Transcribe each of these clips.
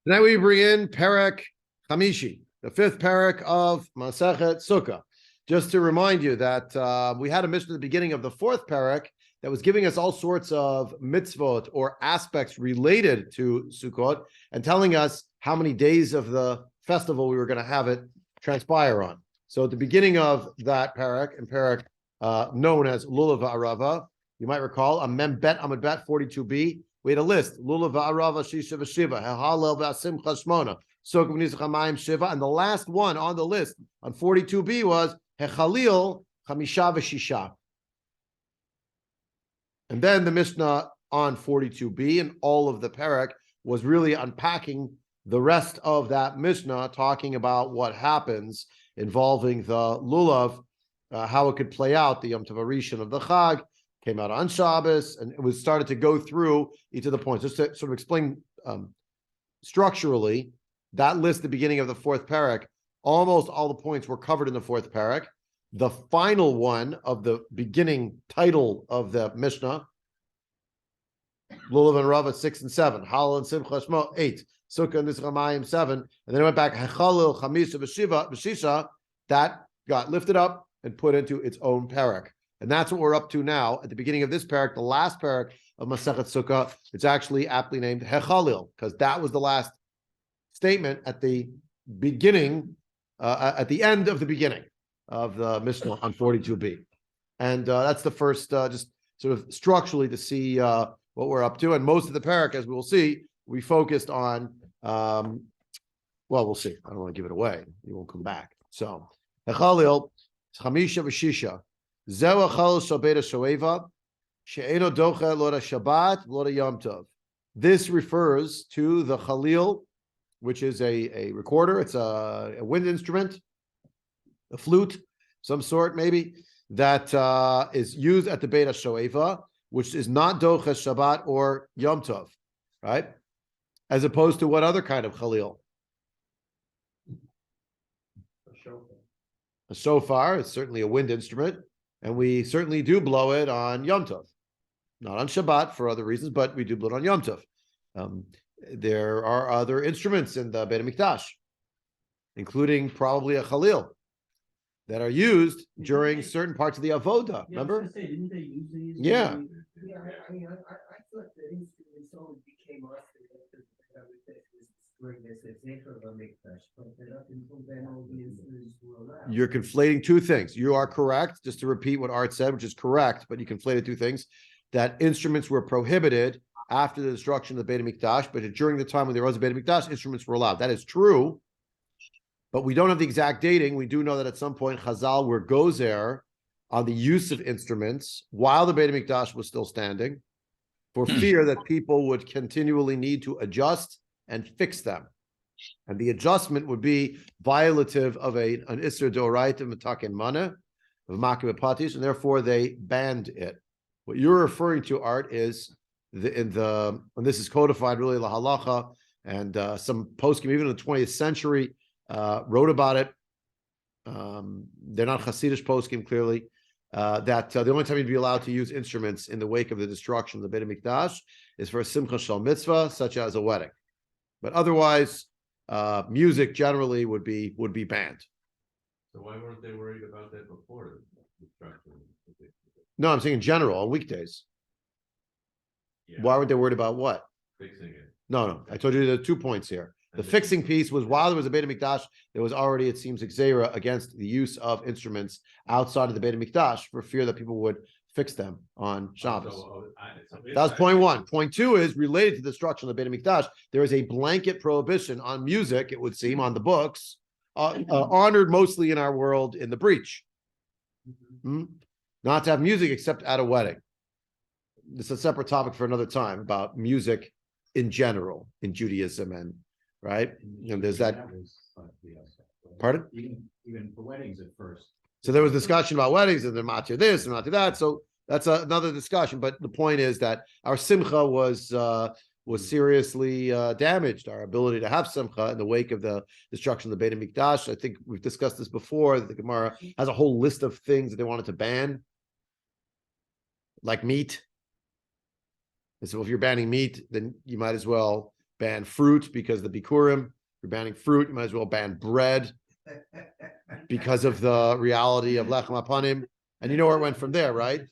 Tonight we bring in Perek Chamishi, the fifth Perek of Masechet Sukka. Just to remind you that we had a mission at the beginning of the fourth Perek that was giving us all sorts of mitzvot or aspects related to Sukkot and telling us how many days of the festival we were going to have it transpire on. So at the beginning of that Perek, and Perek known as Lulav Arava, you might recall, Amem Bet Amud Bet 42b, we had a list: Lulav Arava Shisha V'Shiva, Halel V'Asimcha Shmona, Sukka V'Nisach Hamayim Shiva, and the last one on the list on 42b was Chalil Chamisha V'Shisha. And then the Mishnah on 42b and all of the Perek was really unpacking the rest of that Mishnah, talking about what happens involving the Lulav, how it could play out, the Yom Tov Rishon of the Chag, came out on Shabbos, and it was started to go through each of the points. Just to sort of explain structurally, that list at the beginning of the fourth Perek, almost all the points were covered in the fourth Perek. The final one of the beginning title of the Mishnah, Lulav and Rava 6 and 7, Halal and Simcha Shmo 8, Sukka and Nisach Hamayim 7, and then it went back Chalil Chamisha V'Shisha, that got lifted up and put into its own Perek. And that's what we're up to now. At the beginning of this Perek, the last Perek of Masechet Sukkah, it's actually aptly named Chalil, because that was the last statement at the beginning, at the end of the beginning of the Mishnah on 42b. And that's the first, just sort of structurally to see what we're up to. And most of the Perek, as we will see, we focused on, well, we'll see. I don't want to give it away. You won't come back. So, Chalil, Chamisha V'Shisha, Zeh Chalil Shel Beit Hashoeva, She'eno Docha Lo Shabbat Lo Yom Tov. This refers to the Chalil, which is a recorder. It's a wind instrument, a flute, some sort maybe, that is used at the Beit Hashoeva, which is not Docha Shabbat or Yom Tov, right? As opposed to what other kind of Chalil? A shofar is certainly a wind instrument, and we certainly do blow it on Yom Tov. Not on Shabbat for other reasons, but we do blow it on Yom Tov. There are other instruments in the Beit HaMikdash, including probably a Chalil, that are used during certain parts of the Avoda. Remember? Say, didn't they use these? Yeah. I thought the instruments only became us during this example of a mikdash, but up until then, all the instruments were allowed. You're conflating two things. You are correct, just to repeat what Art said, which is correct, but you conflated two things. That instruments were prohibited after the destruction of the Beit HaMikdash, but during the time when there was a Beit HaMikdash, instruments were allowed. That is true, but we don't have the exact dating. We do know that at some point Chazal were gozer on the use of instruments while the Beit HaMikdash was still standing, for fear that people would continually need to adjust and fix them. And the adjustment would be violative of an Isser D'Oraita Metaken Mana, of Makib Patis, and therefore they banned it. What you're referring to, Art, is and this is codified really la halacha, and some poskim even in the 20th century wrote about it. They're not Hasidish poskim, clearly. That the only time you'd be allowed to use instruments in the wake of the destruction of the Beit HaMikdash is for a Simcha Shal Mitzvah, such as a wedding. But otherwise, music generally would be banned. So why weren't they worried about that before the destruction? No, I'm saying in general, on weekdays. Yeah. Why weren't they worried about what? Fixing it. No. I told you there are 2 points here. The fixing piece was while there was a Beit HaMikdash, there was already, it seems, Xera against the use of instruments outside of the Beit HaMikdash for fear that people would fix them on Shabbos. That was point one. Point two is related to the destruction of the Beit HaMikdash. There is a blanket prohibition on music, it would seem, on the books, honored mostly in our world in the breach. Not to have music except at a wedding. This is a separate topic for another time about music in general in Judaism, and right? And there's that. Pardon? Even for weddings at first. So there was discussion about weddings and the matcha this and matcha that. So that's another discussion. But the point is that our simcha was seriously damaged. Our ability to have simcha in the wake of the destruction of the Beit HaMikdash. I think we've discussed this before. The Gemara has a whole list of things that they wanted to ban, like meat. And so if you're banning meat, then you might as well ban fruit because the Bikurim, you're banning fruit, you might as well ban bread because of the reality of Lechem Apanim. And you know where it went from there, right?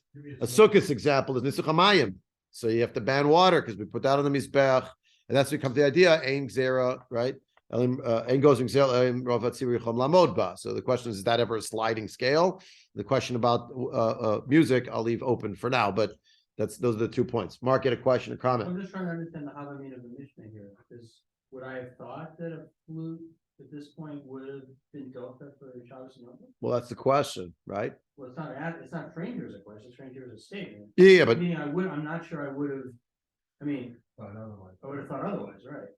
A Sukkot example is Nisuch HaMayim. So you have to ban water because we put that on the Mizbech. And that's where comes the idea, Ein Gzera, right? Ein goes lamod ba. So the question is that ever a sliding scale? The question about music, I'll leave open for now, but those are the 2 points. Mark, get a question, a comment. I'm just trying to understand the Havamina of the Mishnah here, because would I have thought that a flute at this point would have been docha for Shabbos and Yom Tov? Well, that's the question, right? Well, it's not framed here as a question, it's framed here as a statement. Yeah, but Meaning I'm not sure I would have, I mean, I would have thought otherwise, right?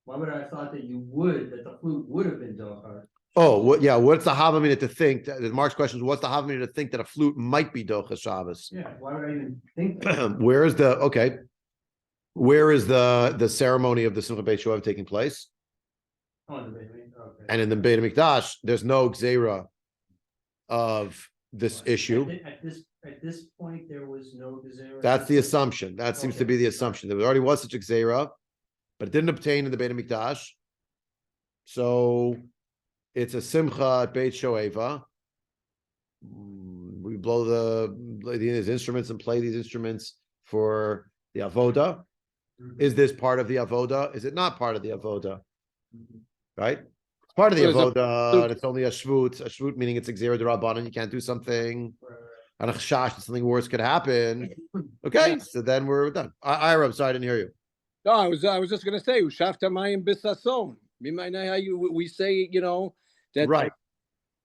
Why would I have thought that the flute would have been docha? what's the Havamina to think? Mark's question is, what's the Havamina to think that a flute might be docha Shabbos? Yeah, why would I even think that? Where is the ceremony of the Simcha Beit Shoev taking place? Oh, in the Beit, okay. And in the Beit HaMikdash, there's no Gzeira of this issue. At this point, there was no Gezerah? That's the assumption. That seems to be the assumption. There already was such a Gzeira, but it didn't obtain in the Beit HaMikdash. So it's a Simcha at Beit Shoeva. We blow these instruments and play these instruments for the Avoda. Is this part of the Avoda? Is it not part of the Avoda? Right? It's part of the Avoda, and it's only a Shvut. A Shvut meaning it's a Gzeira D'Rabbanan, you can't do something. And a Chash, something worse could happen. Okay, so then we're done. Ira, I'm sorry, I didn't hear you. No, I was just gonna say, Ushafta Mayim Bisason. We say, that Right.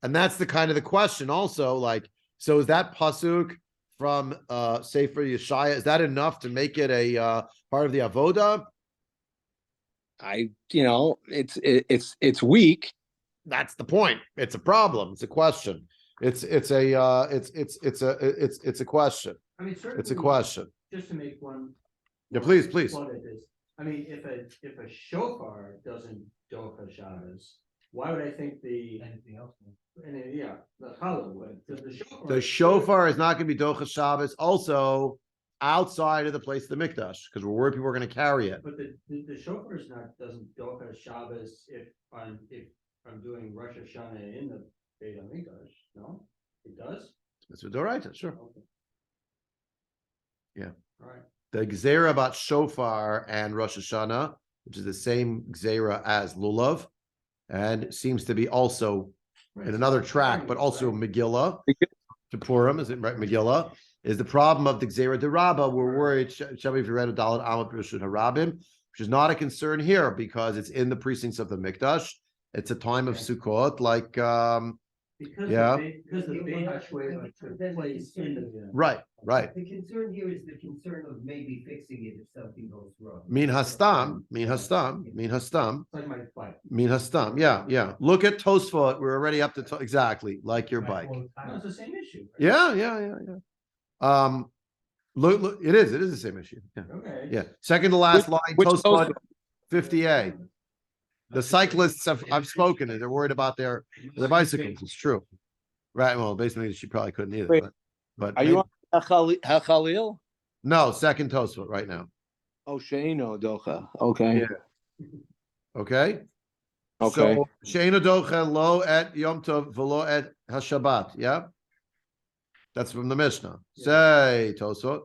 And that's the kind of the question also, like, so is that pasuk from Sefer Yeshaya, is that enough to make it a part of the Avoda? it's weak. That's the point. It's a problem. It's a question. It's a question. I mean, certainly. It's a question. Just to make one. Yeah, please. plug at this. I mean, if a shofar doesn't docha Shabbos, why would I think anything else? The chalil would. The shofar is not going to be docha Shabbos. Also, outside of the place of the mikdash, because we're worried people are going to carry it. But the shofar doesn't docha Shabbos if I'm doing Rosh Hashanah in the Beit HaMikdash. No, it does. That's what Doraita, sure. Okay. Yeah. All right. The Gzeira about shofar and Rosh Hashanah, which is the same Gzeira as Lulav, and seems to be also in another track, but also Megillah to Purim, is it right? Megillah is the problem of the Gzeira D'Rabba. We're worried, Shabbat, if you read a Dalet Amud Rishon Harabim, which is not a concern here because it's in the precincts of the Mikdash. It's a time of Sukkot, like Because yeah. because the Beit Hashoeva took place in the. Right. The concern here is the concern of maybe fixing it if something goes wrong. Min hastam. Like my bike. Min hastam. Yeah. Look at Tosfot. We're already up to exactly like your bike. No, it's the same issue. Right? Yeah. Look, it is the same issue. Yeah. Okay. Yeah. Second to last line, which Tosfot Tosfot? 50A. The cyclists I've spoken to, they're worried about their bicycles. It's true. Right. Well, basically she probably couldn't either. Wait, But Are you on Chalil? no, second Tosfot right now. Oh, Sheino Docha. Okay. Yeah. Okay. Okay. So Sheino Docha lo et Yom Tov velo et Hashabbat. Yeah. That's from the Mishnah. Say Tosfot.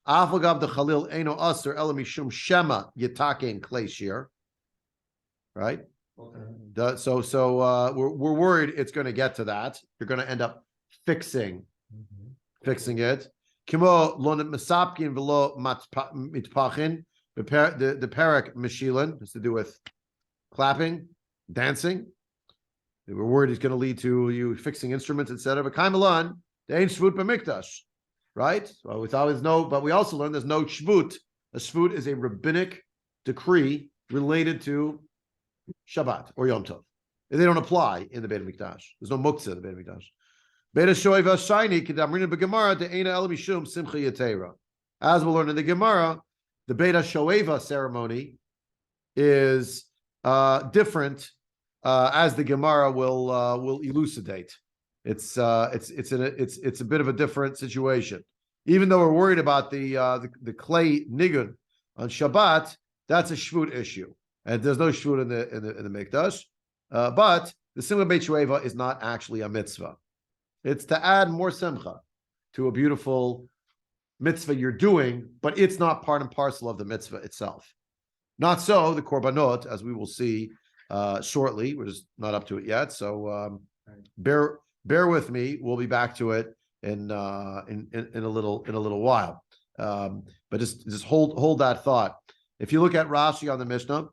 Afagav the Chalil Eino Aser Elamishum Shema Yitakin Kleshir. Right. Okay. We're worried it's going to get to that. You're going to end up fixing it. Kimo lonet mesapkin velo mitpachin. The parak meshilin has to do with clapping, dancing. We're worried it's going to lead to you fixing instruments, etc. But kaimalan, they ain't shvut b'mikdash, right? Well, but we also learned there's no shvut. A shvut is a rabbinic decree related to Shabbat or Yom Tov. They don't apply in the Beit HaMikdash. There's no muktzah in the Beit HaMikdash. Beit Hashoeva shiny kedamrina b'Gemara de'ena el mishum simcha yatera. As we'll learn in the Gemara, the Beit Hashoeva ceremony is different, as the Gemara will elucidate. It's a bit of a different situation. Even though we're worried about the clay nigun on Shabbat, that's a shvut issue, and there's no shvut in the mikdash. But the simcha Beit Hashoeva is not actually a mitzvah. It's to add more simcha to a beautiful mitzvah you're doing, but it's not part and parcel of the mitzvah itself. Not so the korbanot, as we will see shortly. We're just not up to it yet, so bear with me. We'll be back to it in a little while. But just hold that thought. If you look at Rashi on the Mishnah,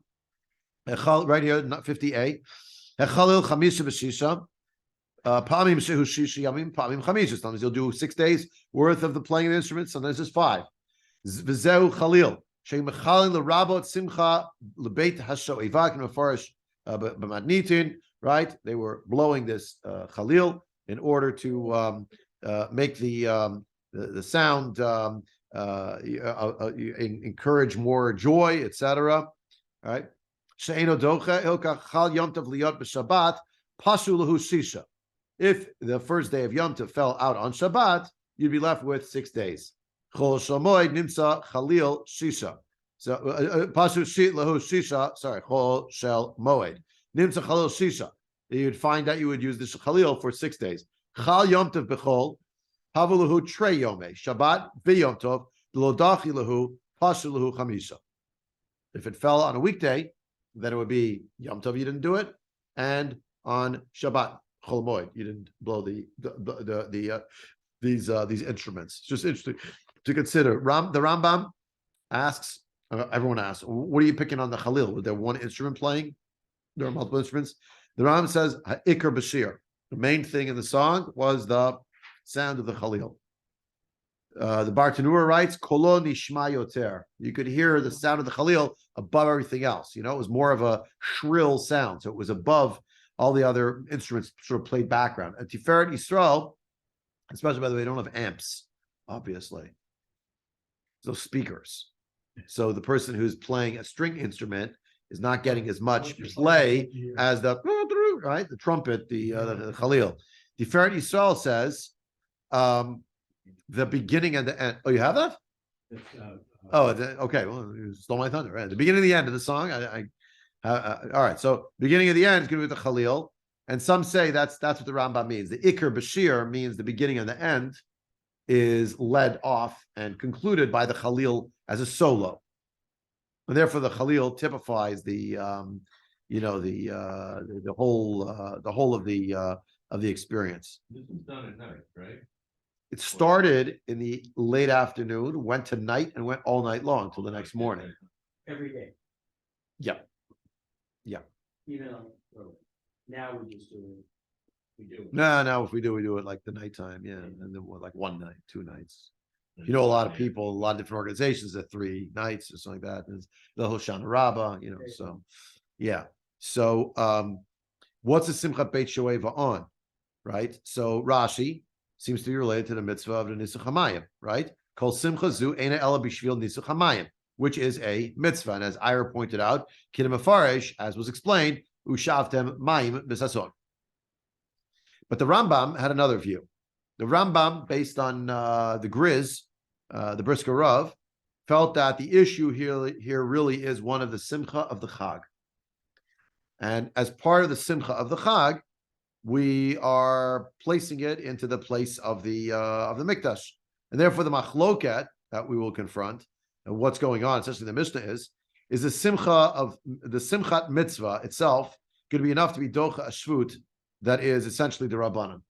right here, 50a, Chalil chamisha v'shisha, pamim shehu shishi yamim, pamim chamisha. Sometimes you'll do 6 days worth of the playing of the instruments. Sometimes it's 5. V'zeu Chalil. Sheimechalin l'rabot simcha l'beit Hashoeva and mefarish b'madnitin. Right? They were blowing this Chalil in order to make the sound, encourage more joy, etc. Right? She'eno docha ilka chal yom tov liyot b'Shabbat pasu lahu shisha. If the first day of Yom Tov fell out on Shabbat, you'd be left with 6 days. Chol shamoid nimsa chalil shisha. So pasu lahu shisha. Sorry, chol shel moed nimsa chalil shisha. You'd find that you would use the chalil for 6 days. Chal Yom Tov b'chol havulahu trei yomei Shabbat v'Yom Tov l'odachi lahu pasu lahu chamisha. If it fell on a weekday, then it would be Yom Tov. You didn't do it, and on Shabbat Chol Moed you didn't blow these instruments. It's just interesting to consider. The Rambam asks. Everyone asks, "What are you picking on the Chalil? Was there one instrument playing? There are multiple instruments." The Rambam says, "Ha'ikar b'shir." The main thing in the song was the sound of the Chalil. The Bartanura writes, "Kolo nishma yoter." You could hear the sound of the Chalil above everything else. You know, it was more of a shrill sound, so it was above all the other instruments, sort of played background. At Tiferet Yisrael, especially, by the way, they don't have amps, obviously. So speakers. So the person who's playing a string instrument is not getting as much play as the trumpet, the Chalil. Tiferet Yisrael says the beginning and the end. Oh, you have that? Okay. Well, you stole my thunder. Right? The beginning and the end of the song. All right. So beginning and the end is going to be the Chalil, and some say that's what the Rambam means. The Iker Bashir means the beginning and the end is led off and concluded by the Chalil as a solo, and therefore the Chalil typifies the whole of the experience. This is done at night, right? It started in the late afternoon, went to night, and went all night long till the next morning. Every day. Yeah. Even on, now we just do it. We do it. No, if we do it like the nighttime, yeah, and then like 1 night, 2 nights. You know, a lot of people, a lot of different organizations at 3 nights or something like that. There's the Hoshana Rabbah, you know. So, yeah. So, what's the Simchat Beit Hashoeva on? Right. So Rashi seems to be related to the mitzvah of the Nisuch Hamayim, right? Kol Simcha Zu Eina Ela B'Shvil Nisuch Hamayim, which is a mitzvah, and as Ira pointed out, Kidem Afarish, as was explained, Ushavtem Mayim B'Sason. But the Rambam had another view. The Rambam, based on the Griz, the Brisker Rav, felt that the issue here really is one of the Simcha of the Chag. And as part of the Simcha of the Chag, we are placing it into the place of the Mikdash. And therefore the Machloket that we will confront, and what's going on, especially the Mishnah is the Simcha of the Simchat Mitzvah itself going to be enough to be Docha Ashvut that is essentially the Rabbanan.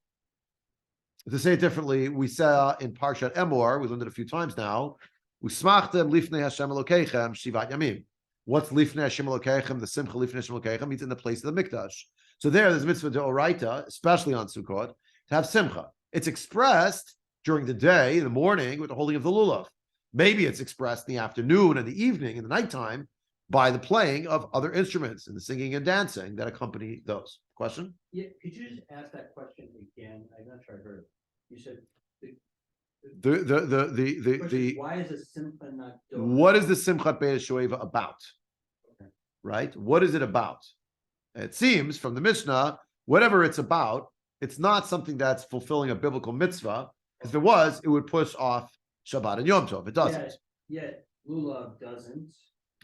To say it differently, we saw in Parshat Emor, we learned it a few times now, Usmachtem lifnei Hashem Elokeichem shivat yamim. What's lifnei Hashem Elokeichem? The Simcha lifnei Hashem Elokeichem means in the place of the Mikdash. So there's a mitzvah deoraita, especially on Sukkot, to have Simcha. It's expressed during the day, in the morning, with the holding of the lulav. Maybe it's expressed in the afternoon and the evening, in the nighttime, by the playing of other instruments and the singing and dancing that accompany those. Question? Yeah, could you just ask that question again? I'm not sure I heard it. You said why is a simcha not doing? What is the Simchat Beit Hashoeva about? Okay. Right? What is it about? It seems from the Mishnah, whatever it's about, it's not something that's fulfilling a biblical mitzvah. If it was, it would push off Shabbat and Yom Tov. It doesn't. Yet lulav doesn't.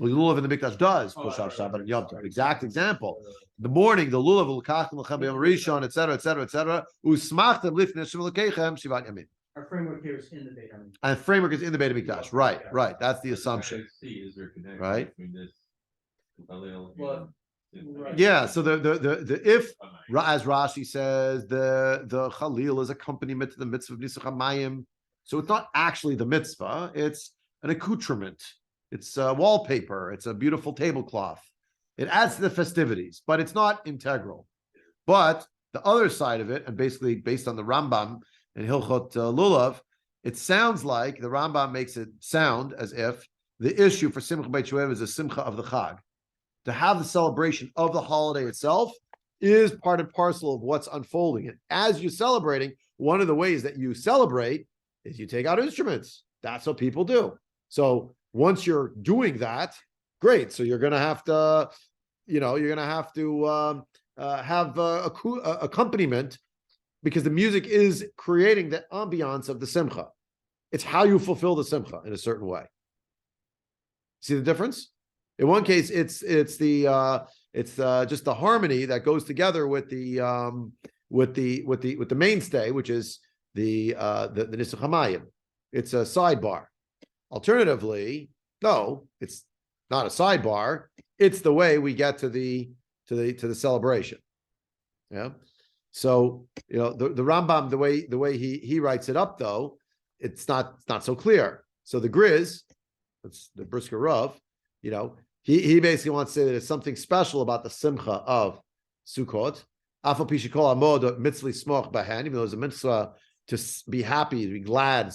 Well, the lulav in the mikdash does push off Shabbat and Yom Tov. Exact example. In the morning, the lulav will l'kachtem l'chem b'yom rishon, etc., etc., etc. Usmachtem lifnei Hashem l'keichem shivat yamin. Our framework here is in the Beit. And framework is in the Beit HaMikdash. Right. That's the assumption. Is there connection Right. between this Chalil Well, and- right. Yeah. So the if as Rashi says the Chalil is accompaniment to the mitzvah of Nisuch HaMayim. So it's not actually the mitzvah; it's an accoutrement. It's wallpaper. It's a beautiful tablecloth. It adds to the festivities, but it's not integral. But the other side of it, and basically based on the Rambam and Hilchot Lulav, it sounds like the Rambam makes it sound as if the issue for Simcha Beit Hashoeva is a Simcha of the Chag. To have the celebration of the holiday itself is part and parcel of what's unfolding. And as you're celebrating, one of the ways that you celebrate is you take out instruments. That's what people do. So once you're doing that, great. So you're going to have to, have accompaniment, because the music is creating the ambiance of the simcha. It's how you fulfill the simcha in a certain way. See the difference? In one case, it's just the harmony that goes together with the mainstay, which is the Nisuch HaMayim. It's a sidebar. Alternatively, no, it's not a sidebar. It's the way we get to the celebration. Yeah. So the Rambam, the way he writes it up, though, it's not so clear. So the Grizz, that's the Brisker Rav, he basically wants to say that there's something special about the simcha of Sukkot. Afal pi shekol amod mitzvah smoch bahen, even though there's a mitzvah to be happy, to be glad,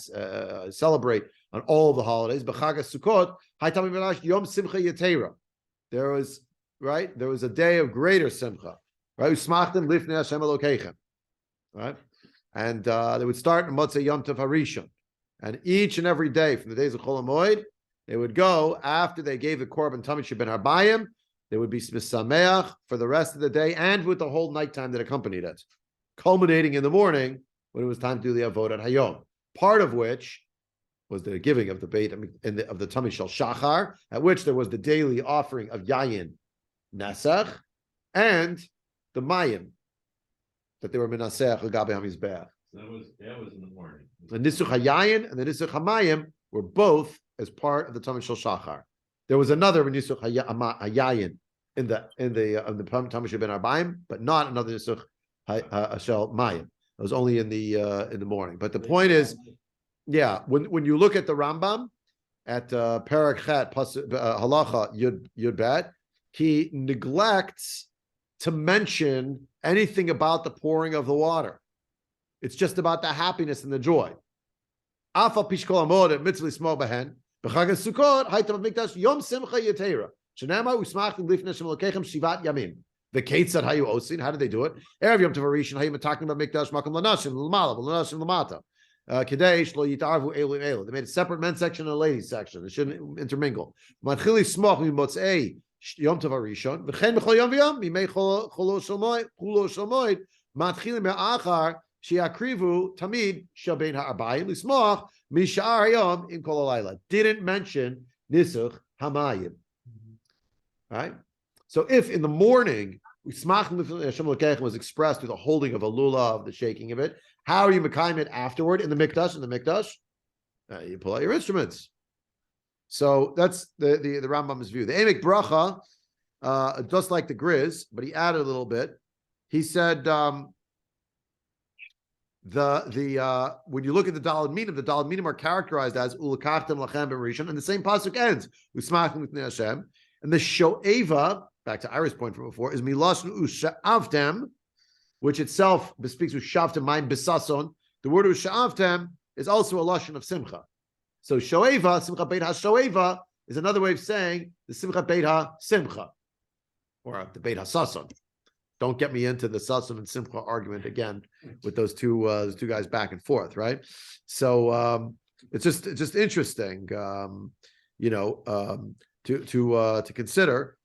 celebrate on all of the holidays. B'chag Sukkot, haytam b'nash yom simcha yetera. There was a day of greater simcha. Right, Usmachtem lifnei Hashem Elokeichem, right, and they would start in Motzei Yom Tov Harishon, and each and every day from the days of Chol HaMoed, they would go after they gave the korban Tamid Sheben Harbayim. They would be misameach for the rest of the day and with the whole nighttime that accompanied it, culminating in the morning when it was time to do the Avodat Hayom. Part of which was the giving of the Beit of the Tamid Shel Shachar, at which there was the daily offering of Yayin Nesach and the Mayim that they were Menaseach L'Gabe HaMizbeach. That was in the morning. The Nisuch HaYayin and the Nisuch HaMayim were both as part of the Tamid Shel Shachar. There was another Nisuch HaYayin in the Tamid Sheben Harbayim, but not another Nisuch Shel Mayim. It was only in the morning. But the point is, when you look at the Rambam at Perek Chet Halacha Yud Bet, he neglects to mention anything about the pouring of the water. It's just about the happiness and the joy. Afal pishkol amod at mitzvah smog behen b'chag Sukkot haytam mikdash yom simcha yetera shenema usmachtim lifnei Hashem Elokeichem shivat yamim. The Ketzad hayu osin. How did they do it? Erev Yom Tov Harishon hayu talking about mikdash makom lanashim l'mala v'lanashim l'mata. Kedei shlo yitarvu elu elu. They made a separate men's section and a ladies section. They shouldn't intermingle. Matchili smoch mimotzei Yom Tov Harishon v'chen b'chol yom v'yom mimei cholo shalmoid matchilim me'achar she'akrivu tamid shel bein ha'arbayim l'smoch misha'ar hayom im kol halayla. Didn't mention Nisuch HaMayim. Right? So if in the morning Usmachtim Hashem Elokeichem was expressed through the holding of a lulav, the shaking of it, how are you mekayim it afterward in the mikdash? You pull out your instruments. So that's the Rambam's view. The Emek Bracha, just like the Grizz, but he added a little bit. He said when you look at the Daled Minim are characterized as Ulakachtem Lachem B'Rishon, and the same pasuk ends Usmachtim Lifnei Hashem, and the Shoeva, back to Ira's point from before, is Milashon Usha'avtem, which itself bespeaks Usha'avtem Mayim Bisason. The word Usha'avtem is also a lashon of Simcha. So Shoeva, Simcha Beit HaShoeva, is another way of saying the Simcha Beit HaSimcha, or the Beit HaSason. Don't get me into the Sason and Simcha argument again with those two guys back and forth, right? So it's just interesting, to consider.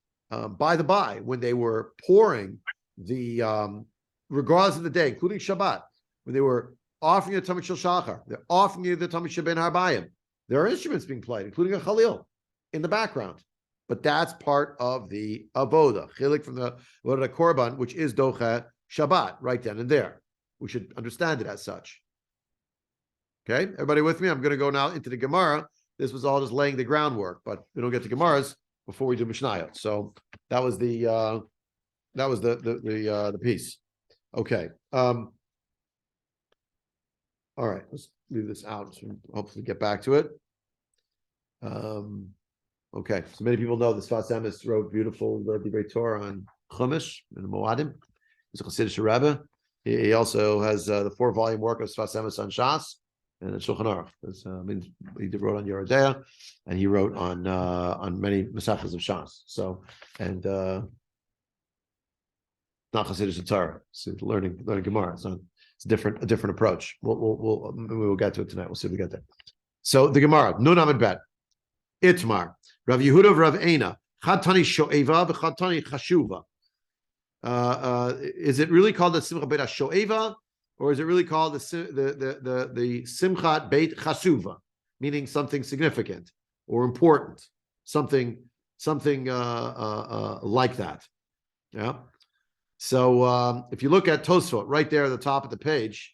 By the by, when they were pouring the regardless of the day, including Shabbat, when they were offering the Tamid Shel Shachar, they're offering the Tamid Sheben Harbayim. There are instruments being played, including a Chalil in the background. But that's part of the avoda, chilik from the korban, which is docha Shabbat, right then and there. We should understand it as such. Okay, everybody with me? I'm going to go now into the Gemara. This was all just laying the groundwork, but we don't get to Gemaras before we do Mishnayot. So that was the piece. Okay. All right, let's leave this out. So hopefully get back to it. Okay, so many people know the Sfas Emes wrote beautiful Divrei Torah on Chumash and Moadim. He's a Chassidish Rebbe. He also has the 4-volume work of Sfas Emes on Shas and Shulchan Aruch. He wrote on Yerodea, and he wrote on many Masechtas of Shas. So and not Chassidish Torah. So learning Gemara. So it's a different approach. We'll get to it tonight. We'll see if we get there. So the Gemara, Nun Amid Bet, Itmar, Rav Yehuda, Rav Eina, Chatani Shoeva, Chatani Hashoeva. Is it really called the Simchat Beit Hashoeva, or is it really called the Simchat Beit Hashoeva, meaning something significant or important, something like that? Yeah. So if you look at Tosfot right there at the top of the page,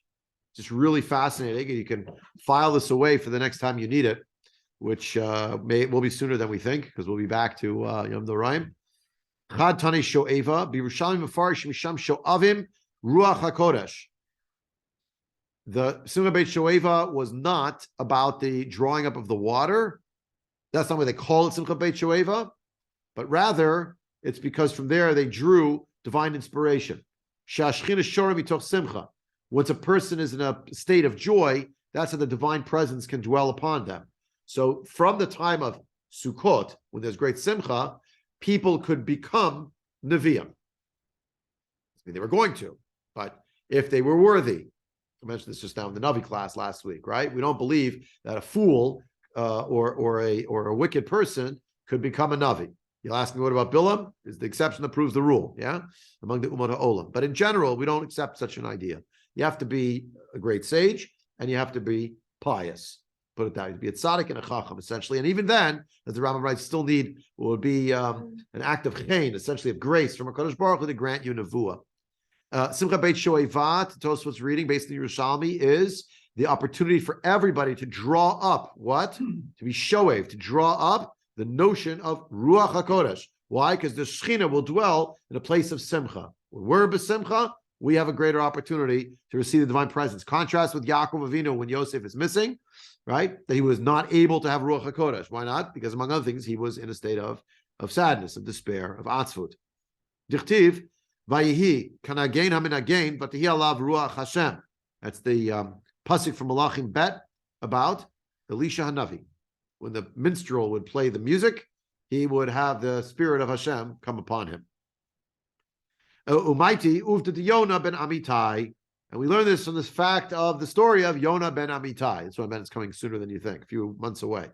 just really fascinating. You can file this away for the next time you need it, which will be sooner than we think, because we'll be back to Yom Noraim. Chad Tani Shoeva, Birushalayim Mefarish Misham Shoavim Ruach HaKodesh. The Simchat Beit Shoeva was not about the drawing up of the water. That's not why they call it Simchat Beit Shoeva, but rather it's because from there they drew divine inspiration. Shashchina Shorim Mitoch Simcha. Once a person is in a state of joy, that's how the divine presence can dwell upon them. So from the time of Sukkot, when there's great simcha, people could become Nevi'im. I mean, they were going to, but if they were worthy, I mentioned this just now in the Navi class last week, right? We don't believe that a fool or a wicked person could become a Navi. You'll ask me, what about Bilam? Is the exception that proves the rule, yeah? Among the Ummah Ha'olam. But in general, we don't accept such an idea. You have to be a great sage, and you have to be pious. Put it that way, to be a tzaddik and a chacham, essentially. And even then, as the Rambam writes, still need would be an act of chen, essentially of grace from HaKadosh Baruch Hu to grant you nevuah. Simchat Beit Shoeva, Tosfot's reading based on Yerushalmi, is the opportunity for everybody to draw up what? To be shoev, to draw up the notion of Ruach HaKodesh. Why? Because the Shechina will dwell in a place of simcha. When we're b'simcha, we have a greater opportunity to receive the divine presence. Contrast with Yaakov Avinu when Yosef is missing, right? That he was not able to have Ruach HaKodesh. Why not? Because among other things, he was in a state of sadness, of despair, of atzvut. Dichtiv, Vayihi, Kanagain Haminagain, Vatihi Alav Ruach Hashem. That's the pasuk from Malachim Bet about Elisha Hanavi. When the minstrel would play the music, he would have the spirit of Hashem come upon him. Umaiti uvta to Yonah ben Amitai, and we learn this from this fact of the story of Yonah ben Amitai. That's what I meant. It's coming sooner than you think, a few months away.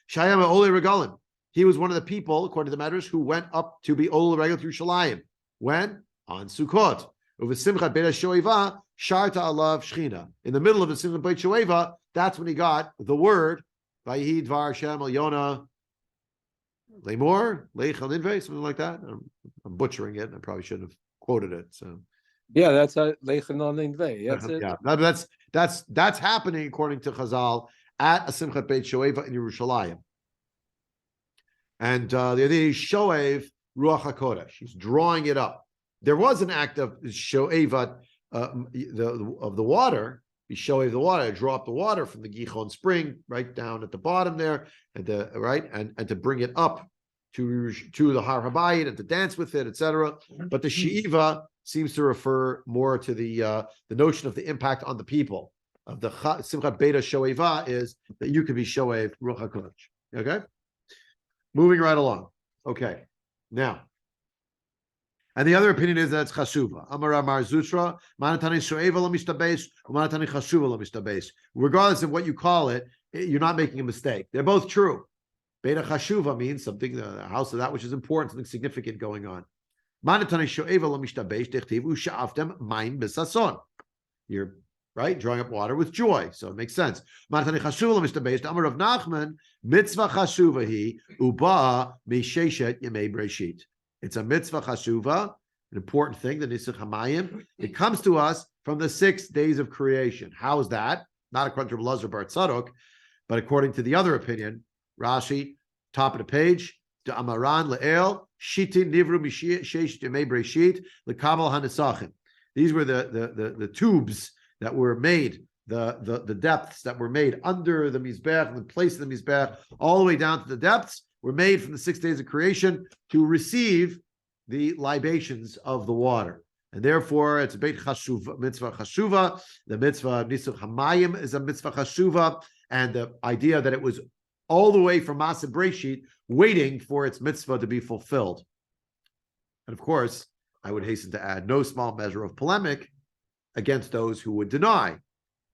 Shayama Ole Regalim. He was one of the people, according to the Medrash, who went up to be Ole Regal through Shalayim. When? On Sukkot. Over Simchat Beit Shoeva, Sharta Alav Shechina. In the middle of the Simchat Beit Shoeva, that's when he got the word Vayihi Dvar Hashem El Yonah Lemor Leich Al Ninveh, something like that. I'm butchering it. I probably shouldn't have quoted it. So yeah, that's Leich Al Ninveh. That's it. Yeah, that's happening according to Chazal at a Simchat Beit Shoeva in Yerushalayim. And the idea is Shoev Ruach HaKodesh. He's drawing it up. There was an act of Shoevat of the water. We shoev the water, draw up the water from the Gichon spring right down at the bottom there, and to bring it up to the Har Habayit and to dance with it, etc. But the She'iva seems to refer more to the notion of the impact on the people of the Simchat Beit Shoeva is that you could be shoev Ruach HaKodesh. Okay, moving right along. Okay, now. And the other opinion is that it's Hashoeva. Amar Amar Zutra, Manatani Shoeva lo mishtabes, Manatani Hashoeva lo mishtabes. Regardless of what you call it, you're not making a mistake. They're both true. Beta Hashoeva means something, the house of that which is important, something significant going on. Manatani Shoeva lo mishtabes, dechtiv u'sha'avtem mayim b'sason. You're right? Drawing up water with joy. So it makes sense. Matani chashuva mishtabeish. Amar of Nachman, mitzvah chashuva hi uba misheshet yemei breshit. It's a mitzvah chashuva, an important thing, the Nisuch Hamayim. It comes to us from the 6 days of creation. How is that? Not according to Lazar Bar Tzadok, but according to the other opinion, Rashi, top of the page, to Amaran Le'el, Shitin Nivru Sheish Yemei Breshit, Lekabel Hanesachim. These were the tubes that were made, the depths that were made under the Mizbech, the place of the Mizbech, all the way down to the depths, were made from the 6 days of creation to receive the libations of the water. And therefore, it's a Beit Chashuva, mitzvah Chashuva. The mitzvah Nisuch Hamayim is a mitzvah Chashuva. And the idea that it was all the way from Masa Breshit, waiting for its mitzvah to be fulfilled. And of course, I would hasten to add no small measure of polemic against those who would deny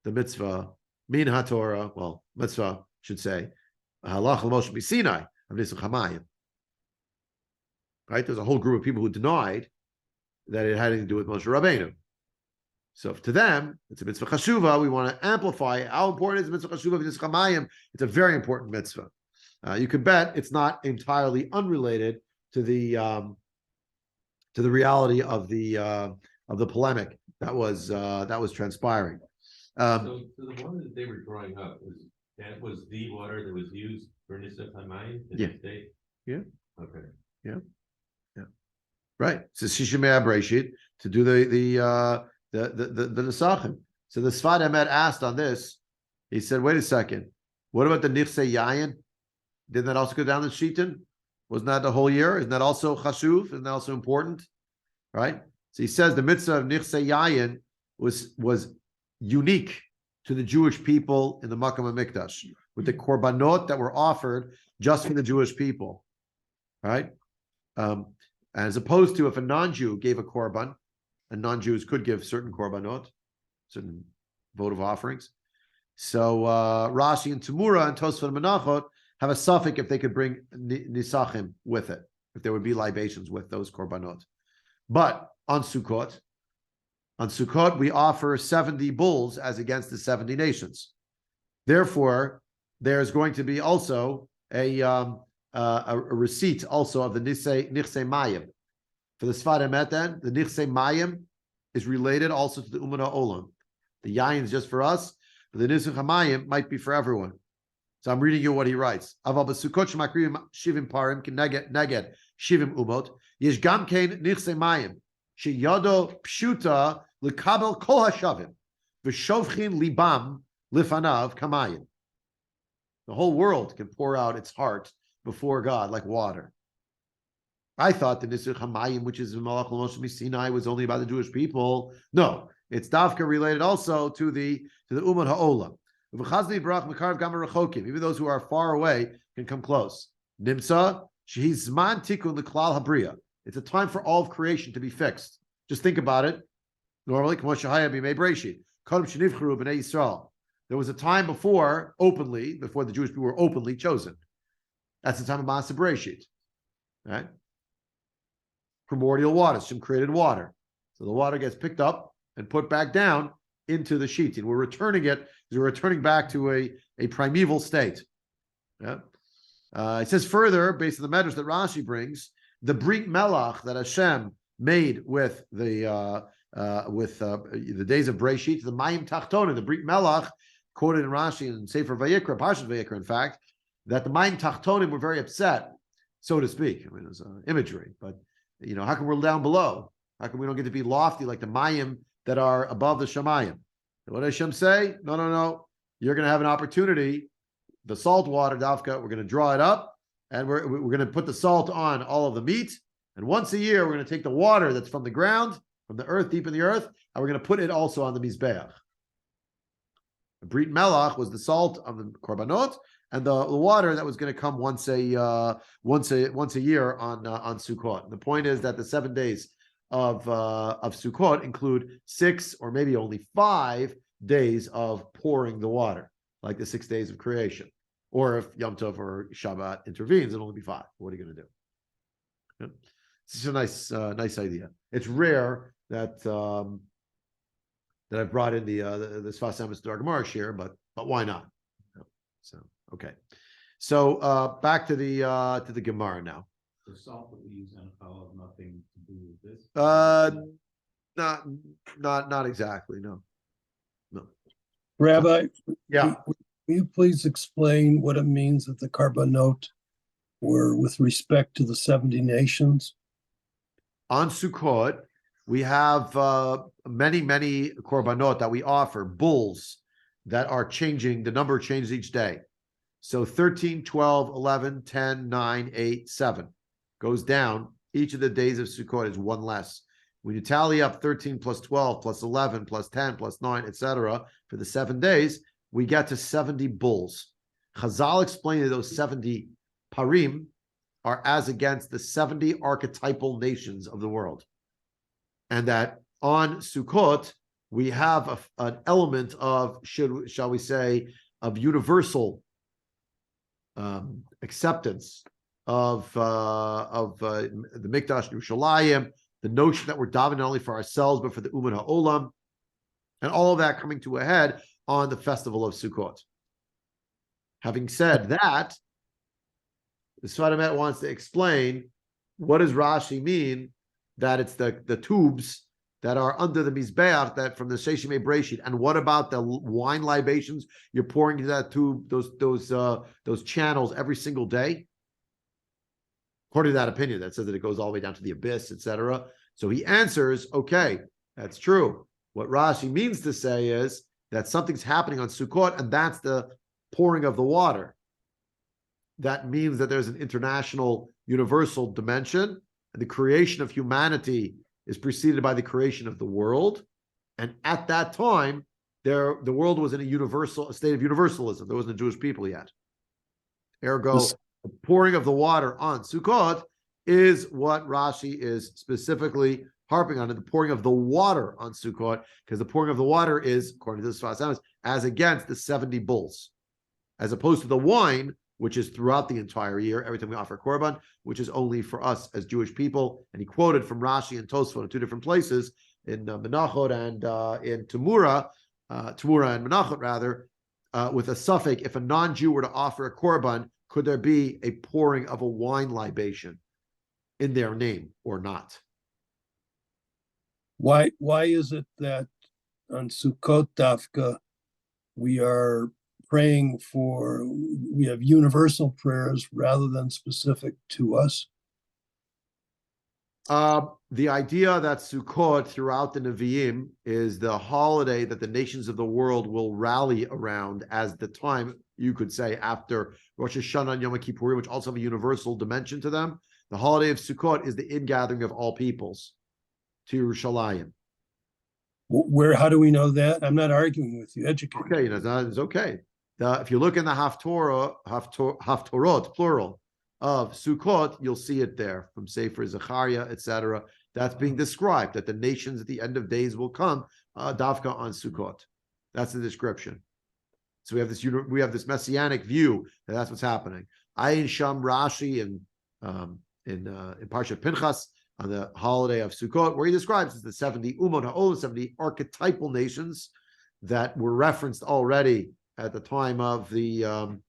the mitzvah min haTorah, well, mitzvah should say, halach l'Moshe b'Sinai of Nisuch Hamayim. Right? There's a whole group of people who denied that it had anything to do with Moshe Rabbeinu. So to them, it's a mitzvah chashuva. We want to amplify how important is mitzvah chashuva of Nisuch Hamayim. It's a very important mitzvah. You can bet it's not entirely unrelated to the reality of the polemic that was transpiring. So the water that they were drawing up was the water that was used for Nisuch Hamayim in Yeah. the state? Yeah. Okay. Right. So Shishimei Breshit to do the Nesachim. So the Sfad Emet asked on this. He said, "Wait a second. What about the Nichsei Yayin? Didn't that also go down the Shitin? Wasn't that the whole year? Isn't that also Chashuv? Isn't that also important? Right." So he says the mitzvah of Nichsei Yayin was unique to the Jewish people in the Makam HaMikdash, with the korbanot that were offered just for the Jewish people. Right. As opposed to if a non-Jew gave a korban, and non-Jews could give certain korbanot, certain votive offerings. So Rashi and Tamura and Tosfot and Menachot have a suffix if they could bring nisachim with it, if there would be libations with those korbanot. But on Sukkot we offer 70 bulls as against the 70 nations. Therefore, there's going to be also a receipt also of the Nichsei Mayim. For the Sfad Emet then, the Nichsei Mayim is related also to the Umana Olam. The Yayin is just for us, but the Nisuch Hamayim might be for everyone. So I'm reading you what he writes. Aval b'Sukkot shemakriim shivim parim neged shivim umot yesh gam kein Nichsei Mayim sheyado pshuta lekabel kol hashavim v'shovchin libam lifanav kamayim. The whole world can pour out its heart before God like water. I thought the Nisuch Hamayim, which is Malach L'Moshe Sinai, was only about the Jewish people. No, it's Davka related also to the Ummah Ha'olam. Even those who are far away can come close. Nimsa shehiz zman tikun l'klal habriya. It's a time for all of creation to be fixed. Just think about it. Normally, K'mo b'mei Breshit, Kodem shenivchru b'nei Yisrael. There was a time before the Jewish people were openly chosen. That's the time of Masa Breshit, right? Primordial water, some created water. So the water gets picked up and put back down into the sheet. And we're returning back to a primeval state. Yeah. It says further, based on the medrash that Rashi brings, the Brit Melach that Hashem made with the days of Breshit, the Mayim Tachtonim, the Brit Melach, quoted in Rashi and Sefer Vayikra, Parshat Vayikra, in fact, that the Mayim Tachtonim were very upset, so to speak. I mean, it was imagery, but how come we're down below? How come we don't get to be lofty like the Mayim that are above the Shemayim? What does Hashem say? No. You're going to have an opportunity. The salt water, Davka, we're going to draw it up, and we're going to put the salt on all of the meat. And once a year, we're going to take the water that's from the ground, from the earth, deep in the earth, and we're going to put it also on the Mizbeach. The Brit Melach was the salt on the korbanot, and the water that was going to come once a year on Sukkot. And the point is that the 7 days of Sukkot include 6 or maybe only 5 days of pouring the water, like the 6 days of creation. Or if Yom Tov or Shabbat intervenes, it'll only be 5. What are you going to do? Yeah. It's just a nice idea. It's rare that that I've brought in the Sfas Emes to our Gemara here, but why not? So okay. So back to the Gemara now. The salt that we use on challah have nothing to do with this. Not exactly. No. Rabbi, Yeah. will you please explain what it means that the Karbanot were with respect to the 70 nations? On Sukkot, we have many korbanot that we offer, bulls that are changing. The number changes each day. So 13, 12, 11, 10, 9, 8, 7 goes down. Each of the days of Sukkot is one less. When you tally up 13 plus 12 plus 11 plus 10 plus 9, etc., for the 7 days, we get to 70 bulls. Chazal explained that those 70 parim are as against the 70 archetypal nations of the world. And that on Sukkot, we have an element of, shall we say, of universal acceptance of the Mikdash Yerushalayim, the notion that we're davening not only for ourselves, but for the Ummah HaOlam, and all of that coming to a head on the festival of Sukkot. Having said that, the Sfat Emet wants to explain what does Rashi mean that it's the tubes that are under the Mizbeach that from the Sheshimei Breshit, and what about the wine libations you're pouring into that tube, those channels every single day? According to that opinion, that says that it goes all the way down to the abyss, etc. So he answers, okay, that's true. What Rashi means to say is that something's happening on Sukkot, and that's the pouring of the water. That means that there's an international, universal dimension, and the creation of humanity is preceded by the creation of the world. And at that time, the world was in a state of universalism. There wasn't a Jewish people yet. Ergo, the pouring of the water on Sukkot is what Rashi is specifically harping on, and the pouring of the water on Sukkot, because the pouring of the water is, according to this Sfas Emes, as against the 70 bulls, as opposed to the wine, which is throughout the entire year, every time we offer korban, which is only for us as Jewish people. And he quoted from Rashi and Tosfot in two different places, in Menachot and in Tamura and Menachot rather, with a suffix, if a non-Jew were to offer a korban, could there be a pouring of a wine libation in their name or not? Why is it that on Sukkot Dafka we are praying for, we have universal prayers rather than specific to us? The idea that Sukkot throughout the Nevi'im is the holiday that the nations of the world will rally around as the time, you could say, after Rosh Hashanah and Yom Kippurim, which also have a universal dimension to them. The holiday of Sukkot is the ingathering of all peoples to Yerushalayim. How do we know that? I'm not arguing with you. Educate. Okay, it's okay. If you look in the Haftorot, plural, of Sukkot, you'll see it there from Sefer Zechariah, etc. That's being described, that the nations at the end of days will come, Davka on Sukkot. That's the description. So we have this messianic view that that's what's happening. Ayin Sham Rashi in Parshat Pinchas on the holiday of Sukkot, where he describes the 70 Ummot HaOlam, 70 archetypal nations that were referenced already at the time of the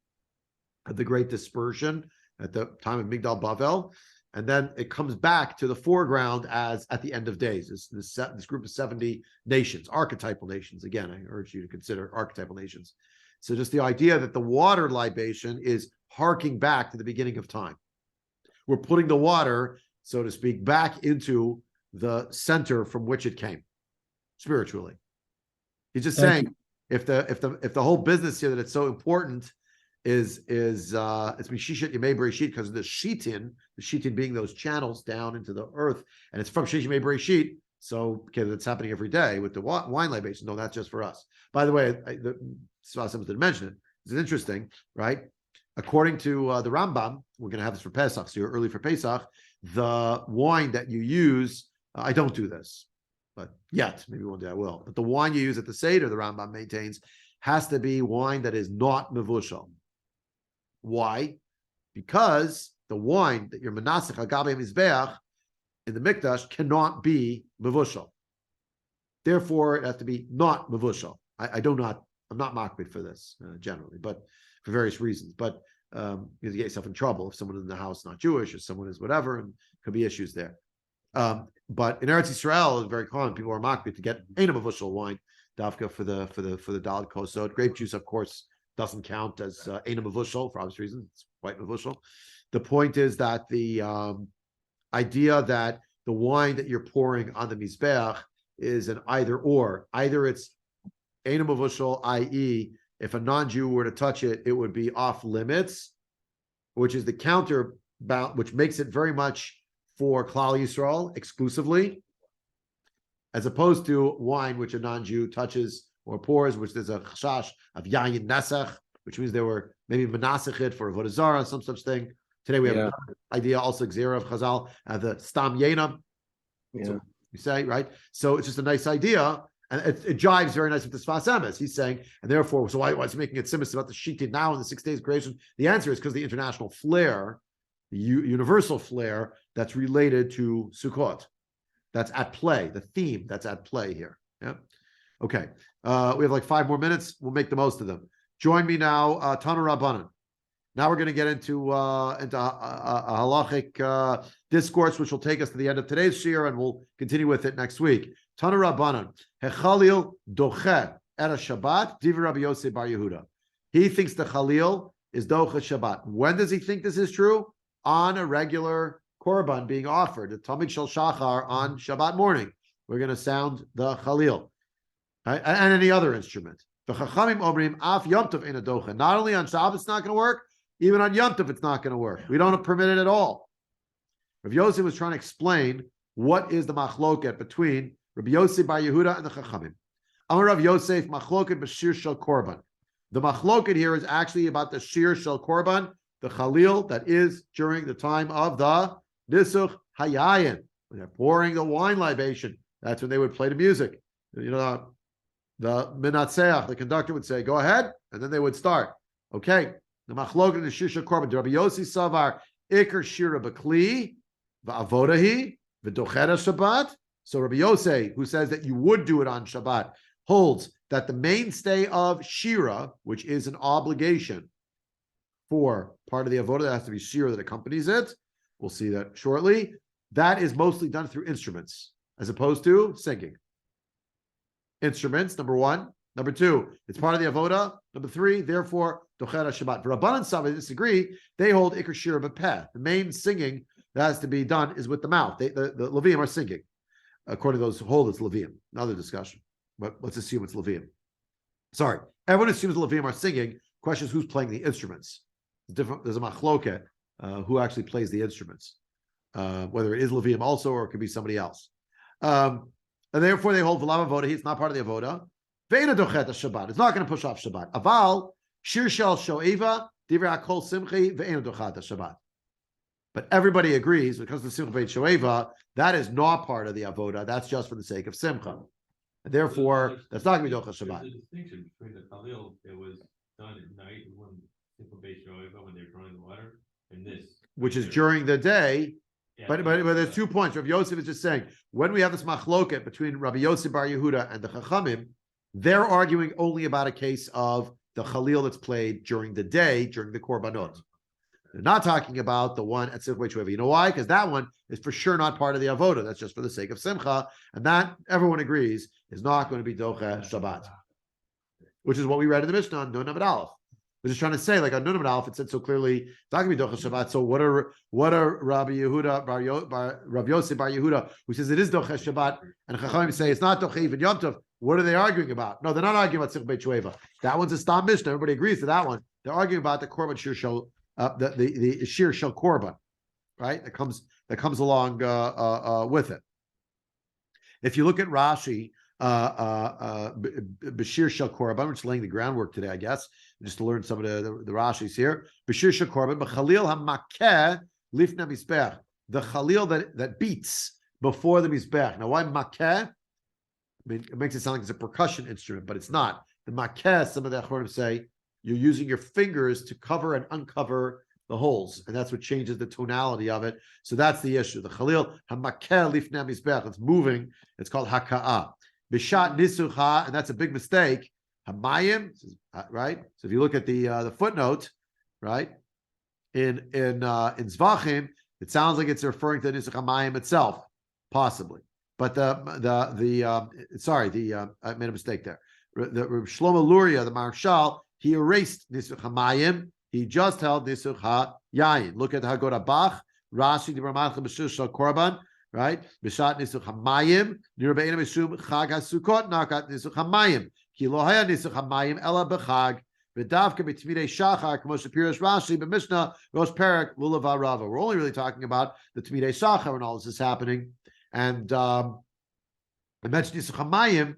Great Dispersion, at the time of Migdal Bavel, and then it comes back to the foreground as at the end of days. This group of 70 nations, archetypal nations. Again, I urge you to consider archetypal nations. So just the idea that the water libation is harking back to the beginning of time. We're putting the water, so to speak, back into the center from which it came, spiritually. He's just saying, if the whole business here that it's so important is it's Mishishet Yemei Bereshit because of the Shitin being those channels down into the earth, and it's from Mishishet Yemei Bereshit. So okay, that's happening every day with the wine libation. No, that's just for us. By the way, the Sfas Emes didn't mention it. This is interesting, right? According to the Rambam, we're going to have this for Pesach, so you're early for Pesach. The wine that you use, I don't do this, but yet, maybe one day I will. But the wine you use at the Seder, the Rambam maintains, has to be wine that is not mevushal. Why? Because the wine that you're menasech agabe mizbeach in the mikdash cannot be mevushal. Therefore, it has to be not mavushal. I'm not makbid for this generally, but for various reasons. But you get yourself in trouble if someone in the house is not Jewish or someone is whatever, and could be issues there. But in Eretz Yisrael, it's very common. People are makbid to get ein mavushal wine, dafka for the daled kosod. Grape juice, of course, doesn't count as ein mavushal for obvious reasons. It's white mavushal. The point is that the idea that the wine that you're pouring on the mizbeach is an either or. Either it's ein mavushal, i.e., if a non-Jew were to touch it, it would be off limits, which is the counterbalance, which makes it very much for Klal Yisrael exclusively, as opposed to wine which a non-Jew touches or pours, which there's a chashash of yayin nesach, which means they were maybe menasechit for avodah zarah, some such thing. Today we have an idea also xera of Chazal, the stam yenam. So you say, right? So it's just a nice idea. And it jives very nice with the Sfas Emes. He's saying, and therefore, so why is he making it simus about the Shittin now in the 6 days of creation? The answer is because the international flair, the universal flair that's related to Sukkot, that's at play, the theme that's at play here. Yeah. Okay. We have like 5 more minutes. We'll make the most of them. Join me now, Tana Rabbanan. Now we're going to get into a halachic discourse, which will take us to the end of today's shir, and we'll continue with it next week. Tana Rabbanan, Chalil doche at a Shabbat, Divi Rabbi Yosef Bar Yehuda. He thinks the Chalil is doche Shabbat. When does he think this is true? On a regular korban being offered, the Tamid Shel Shachar on Shabbat morning. We're going to sound the Chalil, right? And any other instrument. The Chachamim Omrim Af Yom Tov Ein Doche. Not only on Shabbat it's not going to work, even on Yom Tov it's not going to work. We don't permit it at all. Rav Yosef was trying to explain what is the machloket between Rabbi Yosef Bar Yehuda and the Chachamim. Amar Rav Yosef machloket b'shir shel korban. The machloket here is actually about the shir shel korban, the Chalil that is during the time of the Nisuch Hayayin. When they're pouring the wine libation, that's when they would play the music. You know, the Minatseach, the conductor would say, go ahead, and then they would start. Okay. The machloket is shir shel korban. Rabbi Yosef Savar Iker Shira B'Kli V'Avodahi V'Dochera Shabbat. So Rabbi Yosef, who says that you would do it on Shabbat, holds that the mainstay of Shira, which is an obligation for part of the avodah, that has to be Shira that accompanies it. We'll see that shortly. That is mostly done through instruments, as opposed to singing. Instruments, number one. Number two, it's part of the avodah. Number three, therefore, Dochera Shabbat. For Rabbanan Sava, they disagree. They hold Iker Shira B'Peh. The main singing that has to be done is with the mouth. The Levium are singing. According to those who hold it's Levium. Another discussion. But let's assume it's Levium. Sorry. Everyone assumes the Levium are singing. Question is who's playing the instruments. There's a machloket who actually plays the instruments. Whether it is Levium also or it could be somebody else. And therefore they hold V'lav Avodah. It's not part of the Avodah. Ve'ena dochet Shabbat. It's not going to push off Shabbat. Aval, Shir Shel Shoeva, Divrei HaKol Simchi, Ve'ena dochet Shabbat. But everybody agrees, because of the Simcha Beit Shoeva, that is not part of the Avodah. That's just for the sake of Simcha. And therefore, that's not going to be Docha Shabbat. There's a distinction between the Chalil that was done at night when Simcha Beit Shoeva, when they're drawing the water, and this. Which is during the day. Yeah, but there's 2 points. Rabbi Yosef is just saying, when we have this machloket between Rabbi Yosef Bar Yehuda and the Chachamim, they're arguing only about a case of the Chalil that's played during the day, during the Korbanot. They're not talking about the one at Simcha Beit Shoeva. You know why? Because that one is for sure not part of the Avodah. That's just for the sake of Simcha. And that, everyone agrees, is not going to be Doche Shabbat. Which is what we read in the Mishnah on Nun Amud Aleph. We're just trying to say, like on Nun Amud Aleph, it said so clearly, it's not going to be Doche Shabbat. So what are Rabbi Yehuda, Rabbi Yosef Bar Yehuda, who says it is Doche Shabbat, and Chachamim say it's not Doche even Yom Tov, what are they arguing about? No, they're not arguing about Simcha Beit Shoeva. That one's a Stam Mishnah. Everybody agrees to that one. They're arguing about the Korban Shir Shel, the Shir Shel Korban, right? That comes along with it. If you look at Rashi, Bashir Shel Korban, which is laying the groundwork today, I guess, just to learn some of the Rashis here. Bashir Shel Korban, B'Chalil HaMakeh Lifnei Mizbech, the Chalil that beats before the Mizbech. Now, why Makeh? I mean, it makes it sound like it's a percussion instrument, but it's not. The Makeh, some of the Achronim say, you're using your fingers to cover and uncover the holes, and that's what changes the tonality of it. So that's the issue. The Chalil HaMakeh Lifnei Mizbech, it's moving. It's called Haka'ah. Bishat nisucha, and that's a big mistake. Hamayim, right? So if you look at the footnote, right, in Zvachim, it sounds like it's referring to nisuch hamayim itself, possibly. But I made a mistake there. The Shlomo Luria, the Marshal, he erased nisuch hamayim. He just held nisuch hayayin. Look at Haggadah Bach, Rashi the Ramatcha b'Shishal Korban, right? Bishat nisuch hamayim. Nirabeinu mishum Chag HaSukkot nakat nisuch hamayim. Ki lo haya nisuch hamayim ela b'Chag. V'davka b'tmidei shachar k'moshe Pirish Rashi b'Mishnah Rosh Perek Lulav Rava. We're only really talking about the tmidei shachar when all this is happening. And I mentioned nisuch hamayim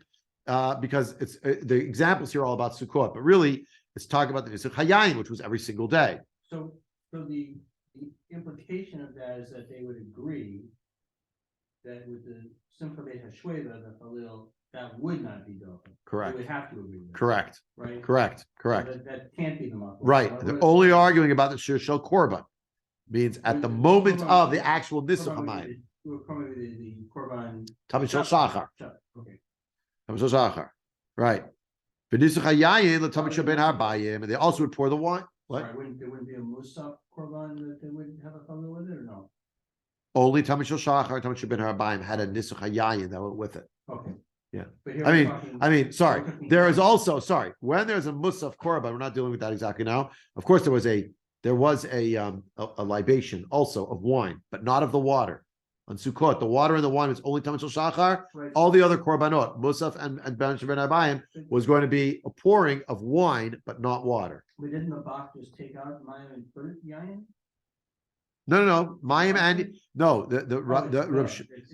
because it's the examples here are all about Sukkot, but really it's talking about the nisuch hayayin, which was every single day. So the implication of that is that they would agree that with the Simcha Beit Hashoeva, the Chalil, that would not be docha. Correct. They would have to agree with that. Correct. Right? Correct. So that can't be the Makhluk. Right. They're only arguing about the Shir Shel Korban. Means at the moment of the actual nisuch hamayim. The Korban. Tamid Shel Shachar. Okay. Tamid Shel Shachar. Right. V'nisuch hayayin l'tamid shel ben harbayim, and they also would pour the wine. What? Sorry, there wouldn't be a Musaf Korban that they would have a Chalil with it, or no? Only Tamid Shel Shachar, Tamid Shel ben harbayim had a nisuch hayayin that went with it. Okay. Yeah. But here I we're mean, talking- sorry. we're talking- There is also when there's a musaf korban, we're not dealing with that exactly now. Of course, there was a libation also of wine, but not of the water. On Sukkot, the water and the wine was only Tamid Shel Shachar. Right. All the other korbanot, musaf and ben Abayim, was going to be a pouring of wine, but not water. But didn't the Bach just take out Mayim and put it Yayin? No. Mayim and no. The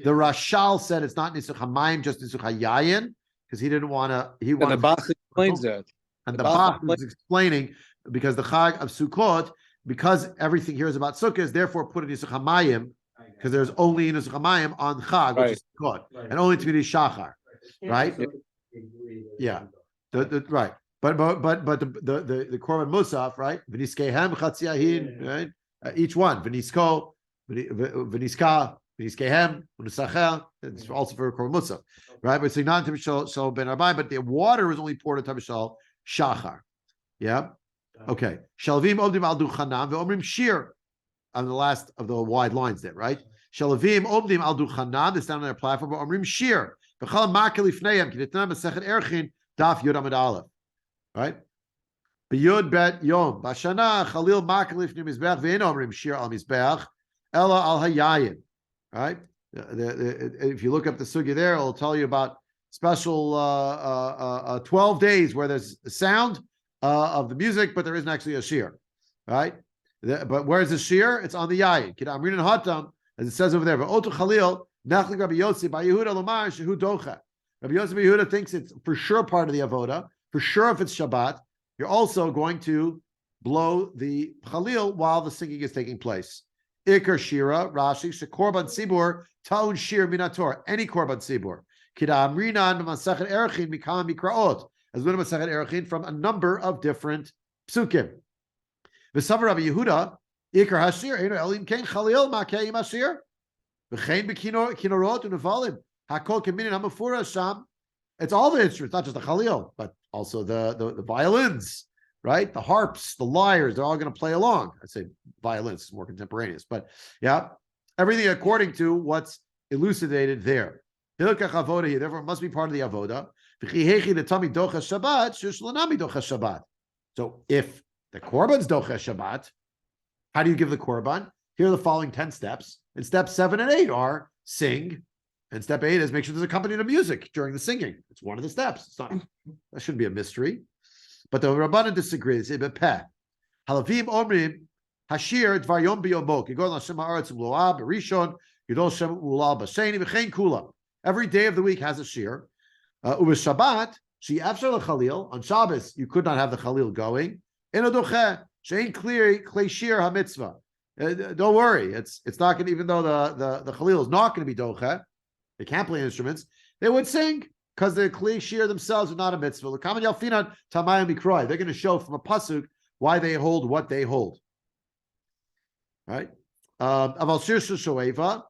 Rashal said it's not nisuch hamayim, just nisuch hayayin, because he didn't want to. He And the wanted. Bach explains that. And The the Bach Bach was explaining because the Chag of Sukkot, because everything here is about Sukkot, therefore put in nisuch hamayim, because there's only nisuch hamayim on Chag, which is Sukkot, Right. and only to be Shachar. Right? Yeah. Right. But the Korban Musaf, right? V'niskehem chatziyahin, right? Each one, v'nisko, v'niska, v'niskehem, v'nisachel. It's also for Korban Musaf, right? But it's not Tamid Shel ben Arbai, but the water was only poured on Tamid Shel Shachar. Yeah. Okay. Shalvim omdim al duchanam ve'omrim shir. On the last of the wide lines there, right? Shalavim omdim al duchanam. It's down on their platform. Omrim shir. V'chal makel ifneihem k'nitnam b'sechet erchin daf yud amid aleph. Right? B'yud bet yom b'shana Chalil makel ifnei mizbeach ve'en omrim shir al mizbeach ella al hayayin. Right? If you look up the sugya there, it'll tell you about special 12 days where there's sound of the music, but there isn't actually a shir. Right? But where's the shir? It's on the yayin. Amrin and hatam, as it says over there. But Otu Chalil nachlik Rabbi Yossi by Yehuda Lomar shehu docha. Rabbi Yossi by Yehuda thinks it's for sure part of the avoda. For sure, if it's Shabbat, you're also going to blow the Chalil while the singing is taking place. Iker Shira, Rashi, Shekorban Sibur, Taun Shir Minator, any Korban Sibur. Kida Amrinan Masachet Erechin Mikam Mikraot, as well as Masachet Erechin from a number of different psukim. V'savar Rabbi Yehuda, Iker Hashir, Eino Elim Ken Chalil Makei Mashir, V'chein B'kinorot Unevalim, Hakol Keminin Hamafura Sham. It's all the instruments, not just the Chalil, but also the violins, right? The harps, the lyres, they're all going to play along. I'd say violins is more contemporaneous, but yeah, everything according to what's elucidated there. Therefore, it must be part of the avoda. So if the korban's docha Shabbat, how do you give the korban? Here are the following 10 steps. And steps 7 and 8 are sing. And step 8 is make sure there's accompaniment of music during the singing. It's one of the steps. It's not, that shouldn't be a mystery. But the Rabbanan disagree. They say, Bepeh. Halavim omrim, hashir dvar yom biyomok. Yigol Hashem haaretz u'loah b'rishon, Yidol Hashem u'lal b'sheni, v'chein kula. Every day of the week has a shir. U'b'Shabbat, Shabbat, she after the Chalil. On Shabbos, you could not have the Chalil going. In a doche, she'ain klei shir ha-mitzvah. Don't worry. It's not going to, even though the Chalil is not going to be doche, they can't play instruments, they would sing because the Kli Shir themselves are not a mitzvah. They're going to show from a pasuk why they hold what they hold. Right? Aval Shir Hashoeva,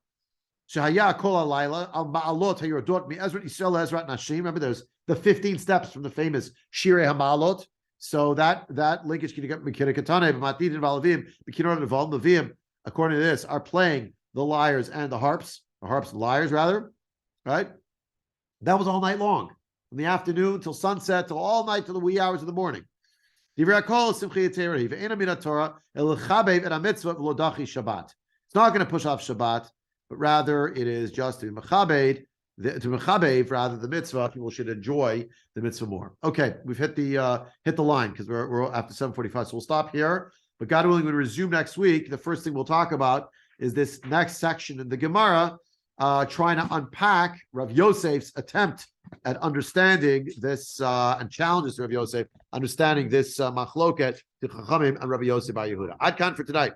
Shahaya kol alayla al ma'alot hayrodot mi Ezrat Yisrael Ezrat Nashim. Remember, there's the 15 steps from the famous Shirei HaMa'alot. So that linkage can get Mekira Katane, B'matidin Valavim, Bekinor Neval Levim, according to this, are playing the lyres and the harps and lyres rather, right? That was all night long, from the afternoon till sunset, till all night till the wee hours of the morning. It's not going to push off Shabbat, but rather it is just to mechabed, rather the mitzvah. People should enjoy the mitzvah more. Okay, we've hit the line because we're after 7:45, so we'll stop here. But God willing, we'll resume next week. The first thing we'll talk about is this next section in the Gemara, trying to unpack Rav Yosef's attempt at understanding this and challenges Rav Yosef understanding this machloket to Chachamim and Rabbi Yosef Bar Yehuda. Ad kan for tonight.